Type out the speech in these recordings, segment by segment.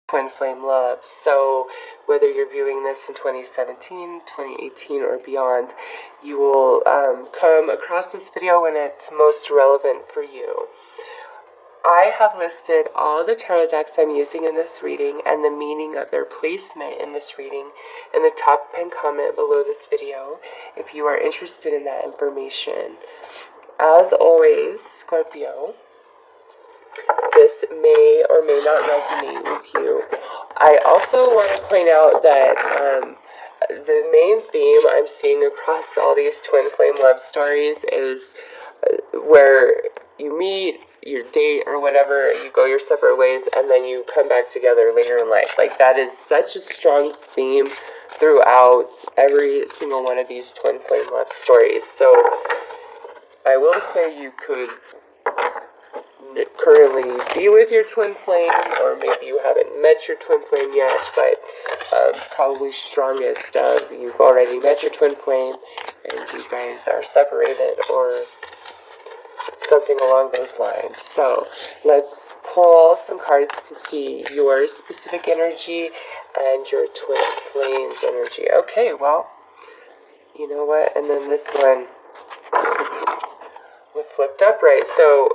twin flame love. So whether you're viewing this in 2017, 2018, or beyond, you will come across this video when it's most relevant for you. I have listed all the tarot decks I'm using in this reading and the meaning of their placement in this reading in the top pinned comment below this video if you are interested in that information. As always, Scorpio, this may or may not resonate with you. I also want to point out that the main theme I'm seeing across all these twin flame love stories is where you meet, you date, or whatever, you go your separate ways, and then you come back together later in life. Like, that is such a strong theme throughout every single one of these twin flame love stories. So I will say you could currently be with your twin flame, or maybe you haven't met your twin flame yet, but probably strongest of you've already met your twin flame and you guys are separated or something along those lines. So let's pull some cards to see your specific energy and your twin flame's energy. Okay, well, you know what? And then this one we flipped upright. So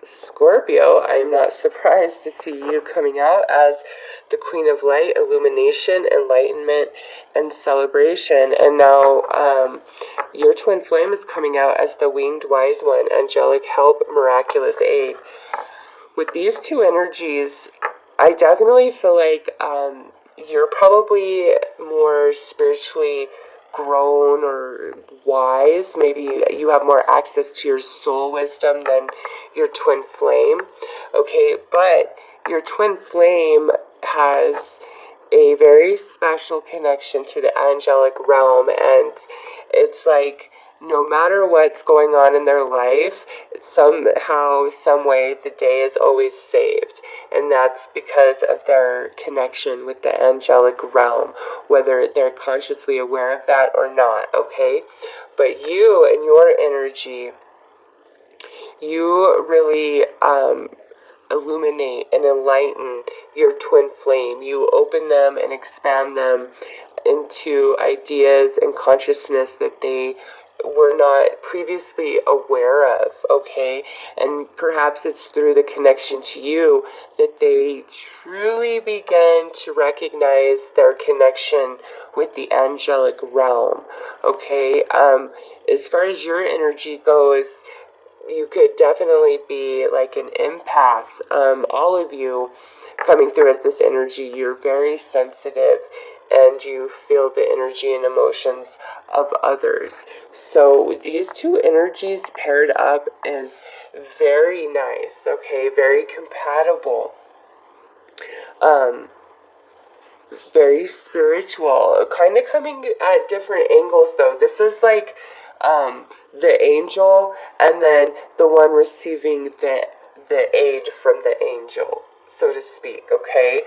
Scorpio, I'm not surprised to see you coming out as the Queen of Light, illumination, enlightenment, and celebration. And now your twin flame is coming out as the Winged Wise One, angelic help, miraculous aid. With these two energies, I definitely feel like you're probably more spiritually grown or wise. Maybe you have more access to your soul wisdom than your twin flame. Okay, but your twin flame has a very special connection to the angelic realm, and it's like no matter what's going on in their life, somehow, some way, the day is always saved. And that's because of their connection with the angelic realm, whether they're consciously aware of that or not, okay? But you and your energy, you really illuminate and enlighten your twin flame. You open them and expand them into ideas and consciousness that they were not previously aware of, okay? And perhaps it's through the connection to you that they truly begin to recognize their connection with the angelic realm, okay? As far as your energy goes, you could definitely be like an empath. All of you coming through as this energy, you're very sensitive and you feel the energy and emotions of others. So these two energies paired up is very nice, okay? Very compatible. Very spiritual. Kind of coming at different angles though. This is like the angel and then the one receiving the aid from the angel, so to speak, okay?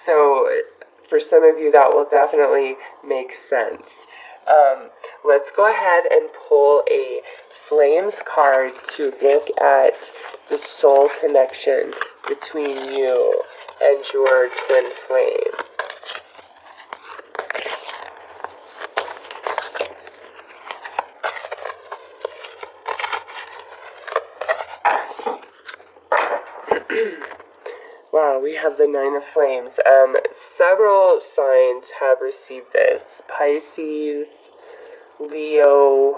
So for some of you that will definitely make sense. Let's go ahead and pull a flames card to look at the soul connection between you and your twin flame. Wow, we have the Nine of Flames. Several signs have received this. Pisces, Leo,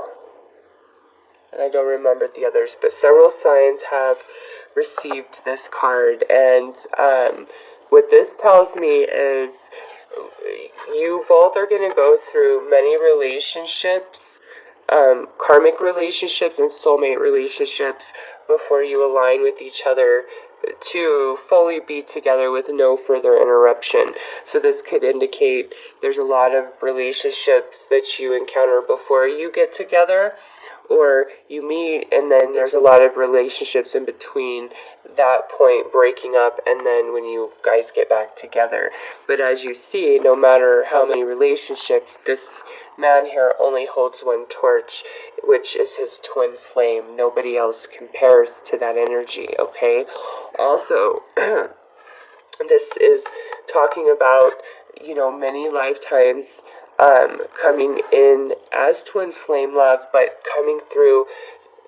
and I don't remember the others, but several signs have received this card. And what this tells me is you both are going to go through many relationships, karmic relationships and soulmate relationships before you align with each other to fully be together with no further interruption. So this could indicate there's a lot of relationships that you encounter before you get together, or you meet and then there's a lot of relationships in between that point breaking up and then when you guys get back together. But as you see, no matter how many relationships, man here only holds one torch, which is his twin flame. Nobody else compares to that energy, okay? Also, this is talking about, many lifetimes coming in as twin flame love, but coming through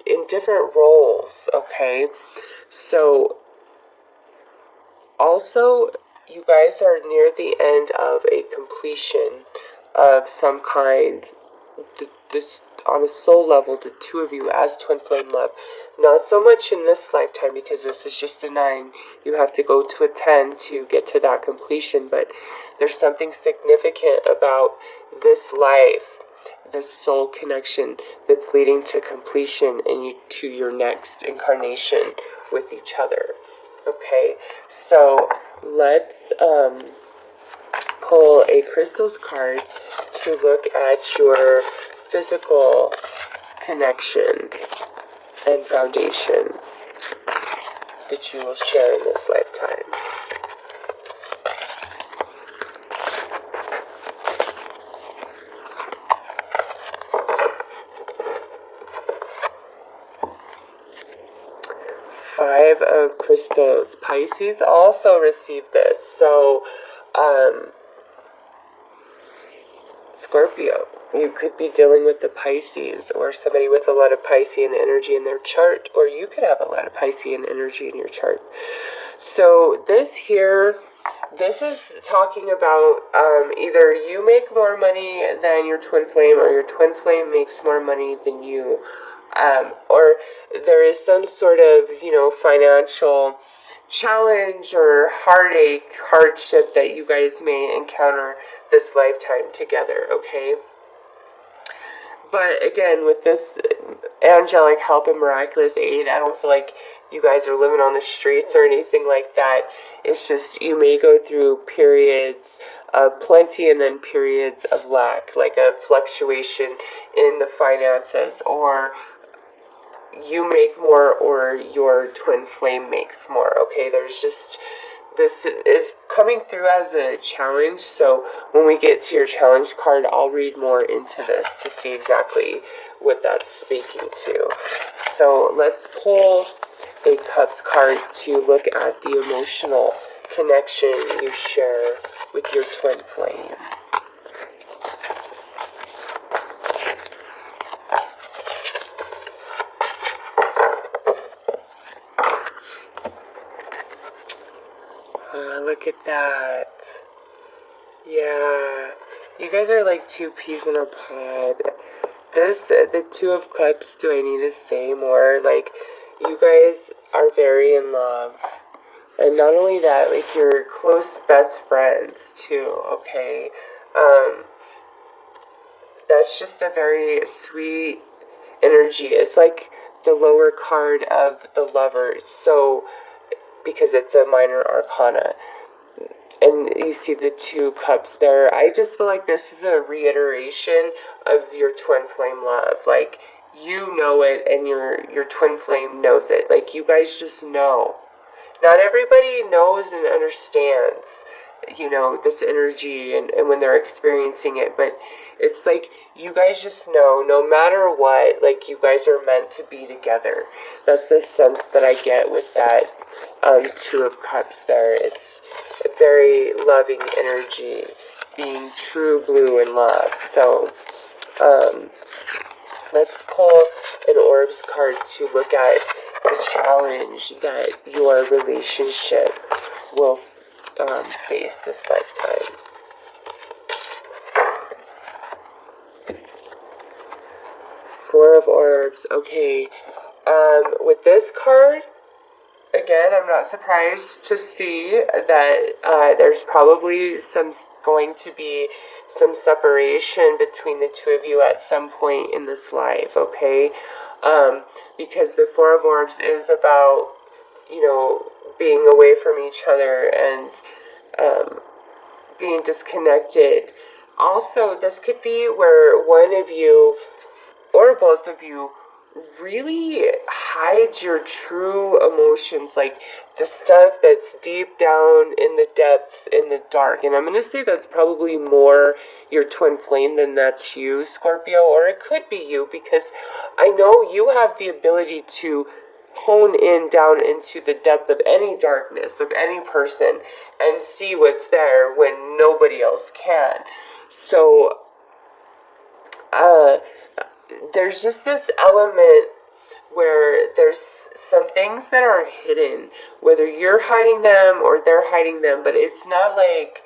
in different roles, okay? So, also, you guys are near the end of a completion of some kind. This, on a soul level, the two of you as twin flame love. Not so much in this lifetime, because this is just a 9. You have to go to a 10 to get to that completion, but there's something significant about this life, this soul connection that's leading to completion and to your next incarnation with each other. Okay, so let's pull a crystals card to look at your physical connection and foundation that you will share in this lifetime. Five of crystals. Pisces also received this. So, Scorpio, you could be dealing with the Pisces, or somebody with a lot of Piscean energy in their chart, or you could have a lot of Piscean energy in your chart. So this is talking about either you make more money than your twin flame, or your twin flame makes more money than you. Or there is some sort of, financial challenge or heartache, hardship that you guys may encounter this lifetime together, okay? But again, with this angelic help and miraculous aid, I don't feel like you guys are living on the streets or anything like that. It's just you may go through periods of plenty and then periods of lack, like a fluctuation in the finances, or you make more or your twin flame makes more, okay? There's just, this is coming through as a challenge, so when we get to your challenge card, I'll read more into this to see exactly what that's speaking to. So let's pull a Cups card to look at the emotional connection you share with your twin flame. Look at that. Yeah. You guys are like two peas in a pod. The Two of Cups, do I need to say more? Like, you guys are very in love. And not only that, like, you're close best friends, too, okay? That's just a very sweet energy. It's like the lower card of the Lovers, so, because it's a minor arcana. And you see the Two Cups there. I just feel like this is a reiteration of your twin flame love. Like, you know it, and your twin flame knows it. Like, you guys just know. Not everybody knows and understands, this energy and when they're experiencing it, but it's like you guys just know, no matter what, like, you guys are meant to be together. That's the sense that I get with that Two of Cups there. It's a very loving energy, being true blue in love. So let's pull an Orbs card to look at the challenge that your relationship will face this lifetime. Four of Orbs. Okay. With this card, again, I'm not surprised to see that there's probably going to be some separation between the two of you at some point in this life, okay? Because the Four of Orbs is about, being away from each other and being disconnected. Also, this could be where one of you or both of you really hide your true emotions, like the stuff that's deep down in the depths, in the dark. And I'm going to say that's probably more your twin flame than that's you, Scorpio, or it could be you, because I know you have the ability to hone in down into the depth of any darkness of any person and see what's there when nobody else can. So there's just this element where there's some things that are hidden, whether you're hiding them or they're hiding them, but it's not like,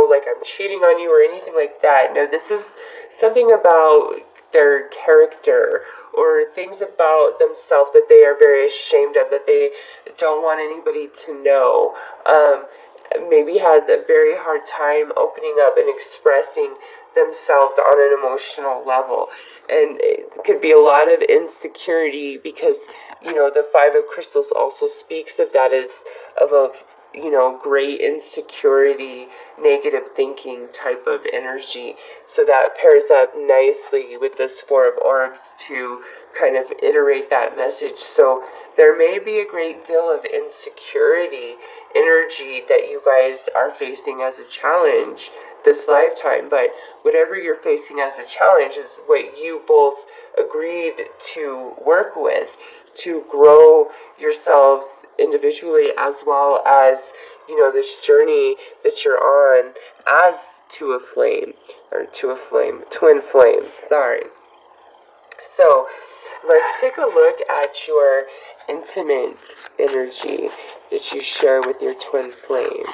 like I'm cheating on you or anything like that. No, this is something about their character or things about themselves that they are very ashamed of, that they don't want anybody to know. Maybe has a very hard time opening up and expressing themselves on an emotional level. And it could be a lot of insecurity because, the Five of Crystals also speaks of that as of a, great insecurity, negative thinking type of energy. So that pairs up nicely with this Four of Orbs to kind of iterate that message. So there may be a great deal of insecurity energy that you guys are facing as a challenge this lifetime, but whatever you're facing as a challenge is what you both agreed to work with to grow yourselves individually, as well as this journey that you're on as twin flames, sorry. So let's take a look at your intimate energy that you share with your twin flame.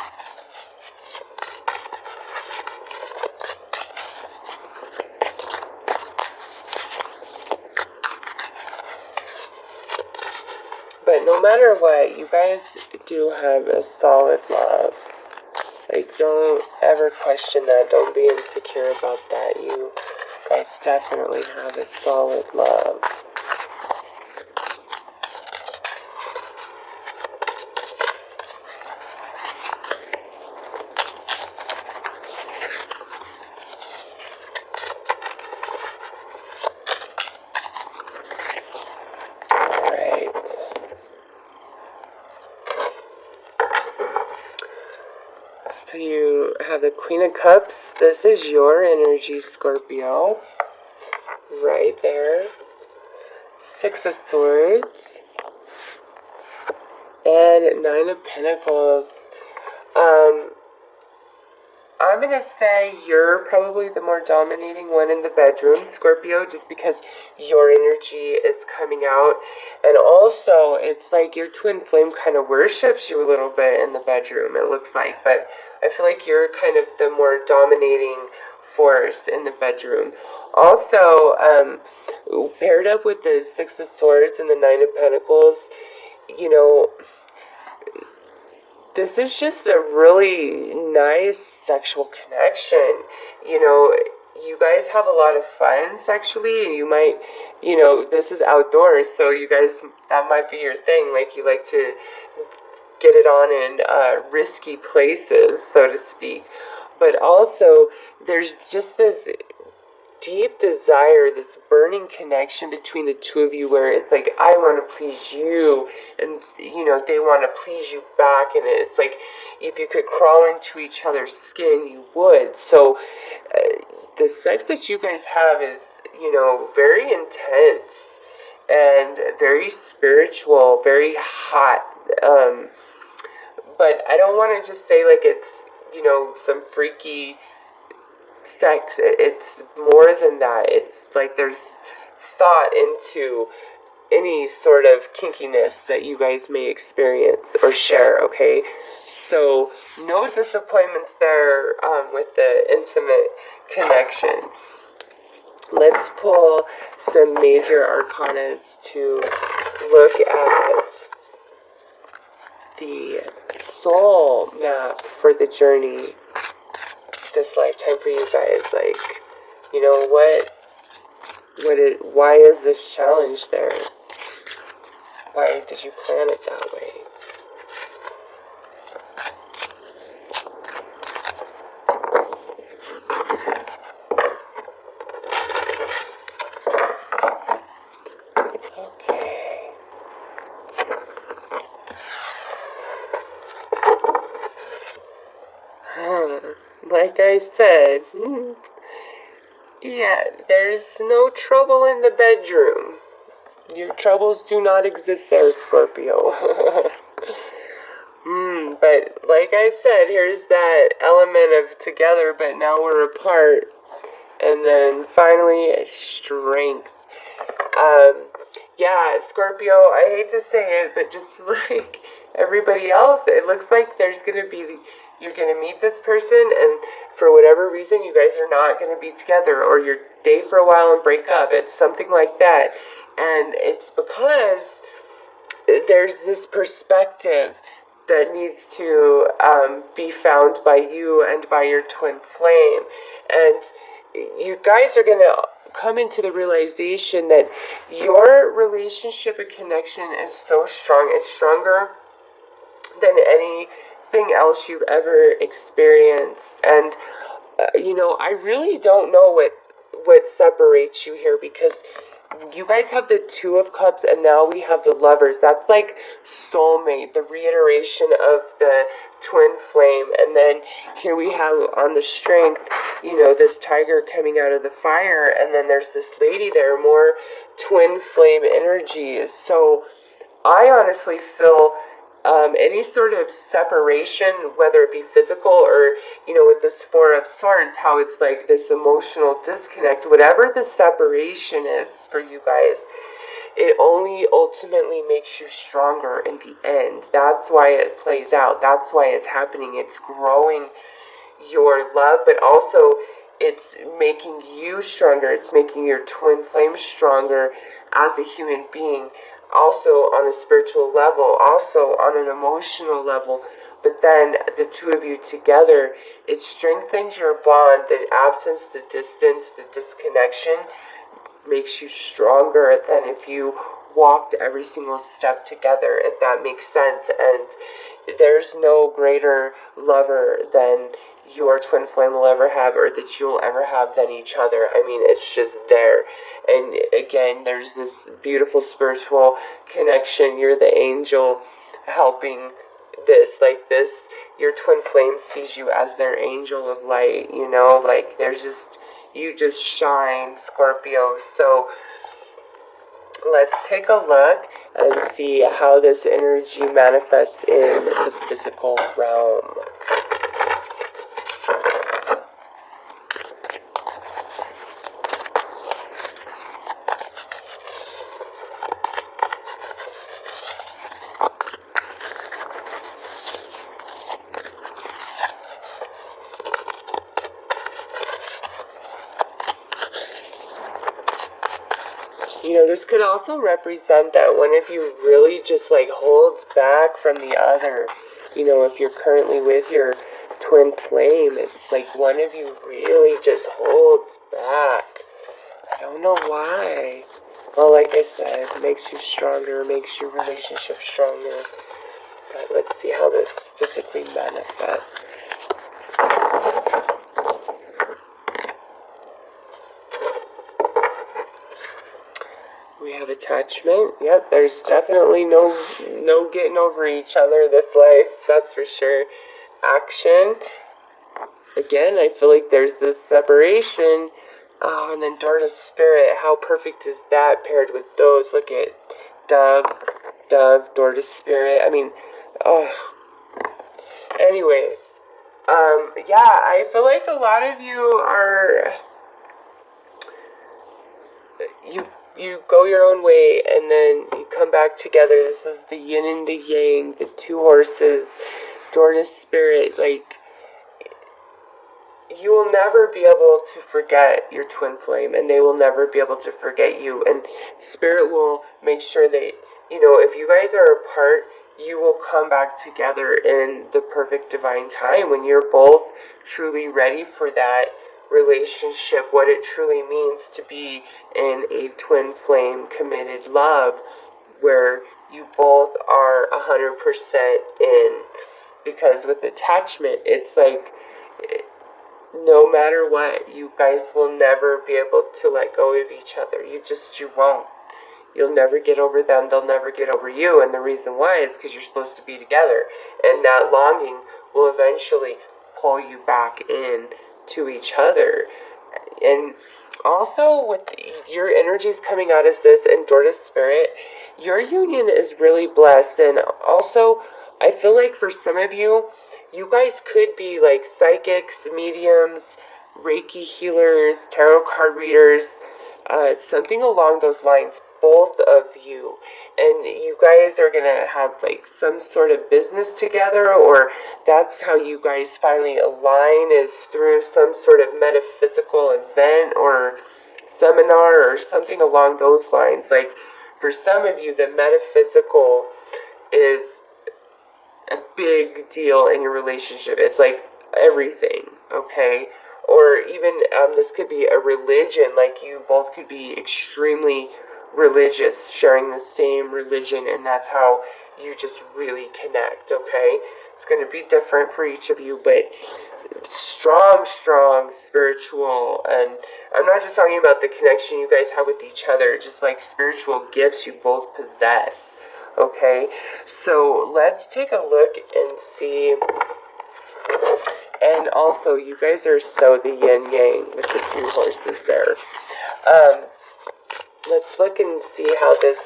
But no matter what, you guys do have a solid love. Like, don't ever question that. Don't be insecure about that. You guys definitely have a solid love. So you have the Queen of Cups. This is your energy, Scorpio. Right there. Six of Swords. And Nine of Pentacles. I'm going to say you're probably the more dominating one in the bedroom, Scorpio, just because your energy is coming out. And also, it's like your twin flame kind of worships you a little bit in the bedroom, it looks like. But I feel like you're kind of the more dominating force in the bedroom. Also, paired up with the Six of Swords and the Nine of Pentacles, this is just a really nice sexual connection. You guys have a lot of fun sexually, and you might, this is outdoors, so you guys, that might be your thing. Like, you like to get it on in risky places, so to speak. But also, there's just this deep desire, this burning connection between the two of you, where it's like, I want to please you, and they want to please you back, and it's like, if you could crawl into each other's skin, you would. So the sex that you guys have is very intense and very spiritual, very hot, but I don't want to just say like it's some freaky sex. It's more than that. It's like there's thought into any sort of kinkiness that you guys may experience or share, okay? So no disappointments there with the intimate connection. Let's pull some major arcanas to look at the soul map for the journey this lifetime for you guys. Like, why is this challenge there? Why did you plan it that way? like I said, yeah, there's no trouble in the bedroom. Your troubles do not exist there, Scorpio. But like I said, here's that element of together, but now we're apart. And then finally, strength. Yeah, Scorpio, I hate to say it, but just like everybody else, it looks like you're gonna meet this person, and for whatever reason, you guys are not gonna be together, or you're date for a while and break up. It's something like that. And it's because there's this perspective that needs to be found by you and by your twin flame. And you guys are going to come into the realization that your relationship and connection is so strong. It's stronger than anything else you've ever experienced. And, I really don't know what separates you here, because you guys have the Two of Cups and now we have the Lovers. That's like soulmate, the reiteration of the twin flame. And then here we have on the Strength, this tiger coming out of the fire, and then there's this lady there, more twin flame energies. So I honestly feel any sort of separation, whether it be physical or, with this Four of Swords, how it's like this emotional disconnect, whatever the separation is for you guys, it only ultimately makes you stronger in the end. That's why it plays out. That's why it's happening. It's growing your love, but also it's making you stronger. It's making your twin flame stronger as a human being. Also on a spiritual level, also on an emotional level. But then the two of you together, it strengthens your bond. The absence, the distance, the disconnection makes you stronger than if you walked every single step together, if that makes sense. And there's no greater lover than your twin flame will ever have, or that you'll ever have, than each other. I mean, it's just there. And again, there's this beautiful spiritual connection. You're the angel helping this. Your twin flame sees you as their angel of light, like you just shine, Scorpio. So let's take a look and see how this energy manifests in the physical realm. This could also represent that one of you really just holds back from the other. If you're currently with your twin flame, it's like one of you really just holds back. I don't know why. Well, like I said, it makes you stronger, makes your relationship stronger. But let's see how this physically manifests. We have attachment. Yep, there's definitely no getting over each other this life, that's for sure. Action. Again, I feel like there's this separation. Oh, and then door to spirit. How perfect is that paired with those? Look at dove, door to spirit. I mean, oh. Anyways, yeah, I feel like a lot of you are, you go your own way, and then you come back together. This is the yin and the yang, the two horses, door to spirit. Like, you will never be able to forget your twin flame, and they will never be able to forget you. And spirit will make sure that, if you guys are apart, you will come back together in the perfect divine time when you're both truly ready for that relationship, what it truly means to be in a twin flame committed love, where you both are 100% in. Because with attachment, it's like, no matter what, you guys will never be able to let go of each other. You won't. You'll never get over them, they'll never get over you. And the reason why is because you're supposed to be together, and that longing will eventually pull you back in to each other. And also, with your energies coming out as this endorsed spirit, your union is really blessed. And also, I feel like for some of you, you guys could be like psychics, mediums, Reiki healers, tarot card readers, something along those lines, both of you. And you guys are going to have like some sort of business together, or that's how you guys finally align, is through some sort of metaphysical event or seminar or something along those lines. Like for some of you, the metaphysical is a big deal in your relationship. It's like everything, okay? Or even this could be a religion, like you both could be extremely religious, sharing the same religion, and that's how you just really connect, okay? It's going to be different for each of you, but strong spiritual, and I'm not just talking about the connection you guys have with each other, just like spiritual gifts you both possess, okay? So let's take a look and see. And also, you guys are so the yin yang with the two horses there. Let's look and see how this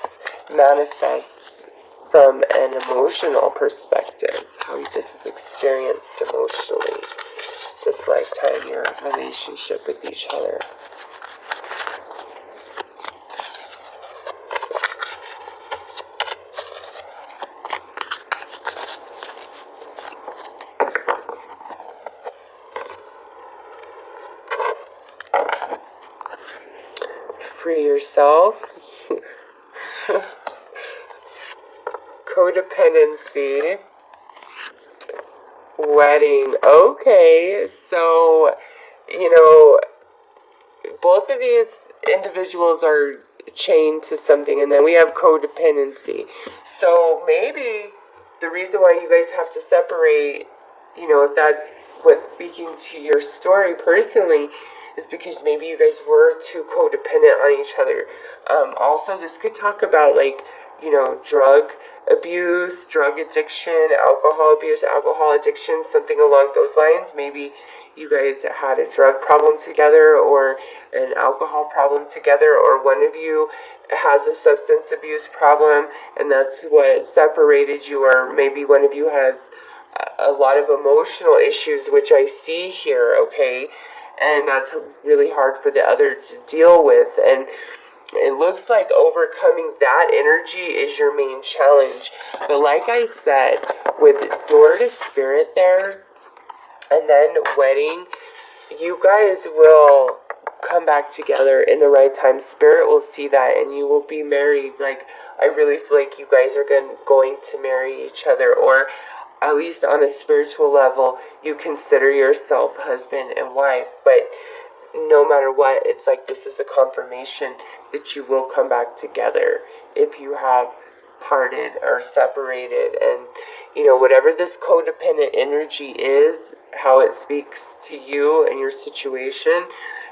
manifests from an emotional perspective, how this is experienced emotionally this lifetime, your relationship with each other. Free yourself. Codependency. Wedding. Okay, so, both of these individuals are chained to something, and then we have codependency. So maybe the reason why you guys have to separate, if that's what's speaking to your story personally, is because maybe you guys were too codependent on each other. Also, this could talk about, like, drug abuse, drug addiction, alcohol abuse, alcohol addiction, something along those lines. Maybe you guys had a drug problem together or an alcohol problem together, or one of you has a substance abuse problem and that's what separated you, or maybe one of you has a lot of emotional issues, which I see here, okay? And that's really hard for the other to deal with. And it looks like overcoming that energy is your main challenge. But like I said, with door to spirit there, and then wedding, you guys will come back together in the right time. Spirit will see that, and you will be married. Like, I really feel like you guys are going to marry each other, or at least on a spiritual level, you consider yourself husband and wife. But no matter what, it's like this is the confirmation that you will come back together if you have parted or separated. And whatever this codependent energy is, how it speaks to you and your situation,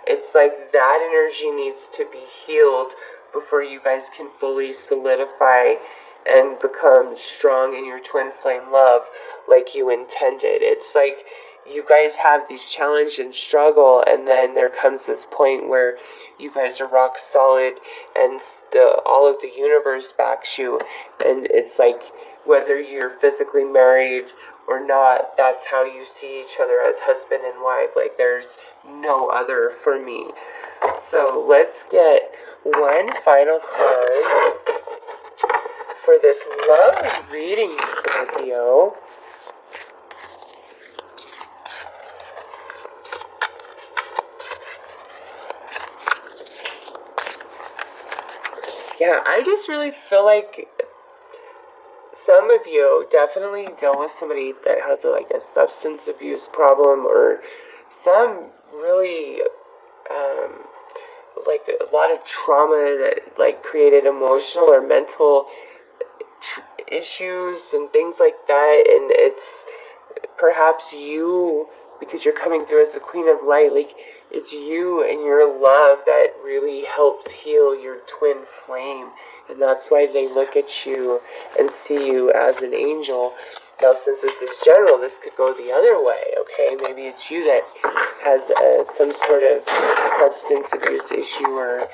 it's like that energy needs to be healed before you guys can fully solidify and become strong in your twin flame love like you intended. It's like you guys have these challenge and struggle, and then there comes this point where you guys are rock solid, and all of the universe backs you, and it's like whether you're physically married or not, that's how you see each other, as husband and wife. Like, there's no other for me. So let's get one final card for this love reading, Scorpio. Yeah, I just really feel like some of you definitely deal with somebody that has a substance abuse problem, or some really like a lot of trauma that like created emotional or mental issues and things like that. And it's perhaps you, because you're coming through as the Queen of Light, like it's you and your love that really helps heal your twin flame, and that's why they look at you and see you as an angel. Now, since this is general, this could go the other way, okay? Maybe it's you that has some sort of substance abuse issue or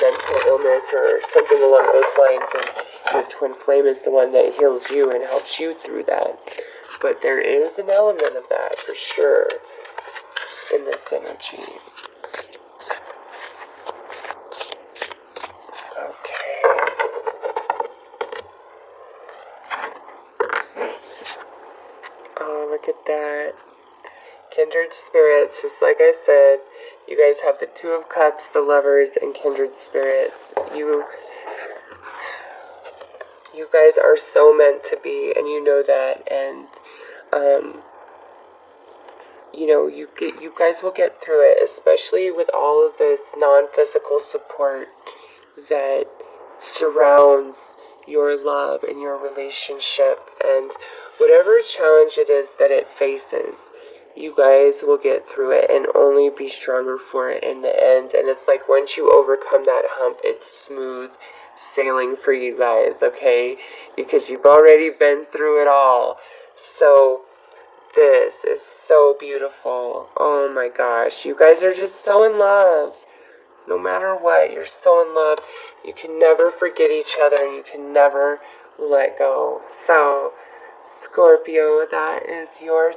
mental illness or something along those lines, and your twin flame is the one that heals you and helps you through that. But there is an element of that for sure in this energy. Okay. Oh, look at that. Kindred spirits, just like I said, you guys have the Two of Cups, the Lovers, and kindred spirits. You guys are so meant to be, and you know that, and you guys will get through it, especially with all of this non-physical support that surrounds your love and your relationship, and whatever challenge it is that it faces, you guys will get through it and only be stronger for it in the end. And it's like once you overcome that hump, it's smooth sailing for you guys, okay? Because you've already been through it all. So this is so beautiful. Oh my gosh, you guys are just so in love. No matter what, you're so in love. You can never forget each other, and you can never let go. So, Scorpio, that is your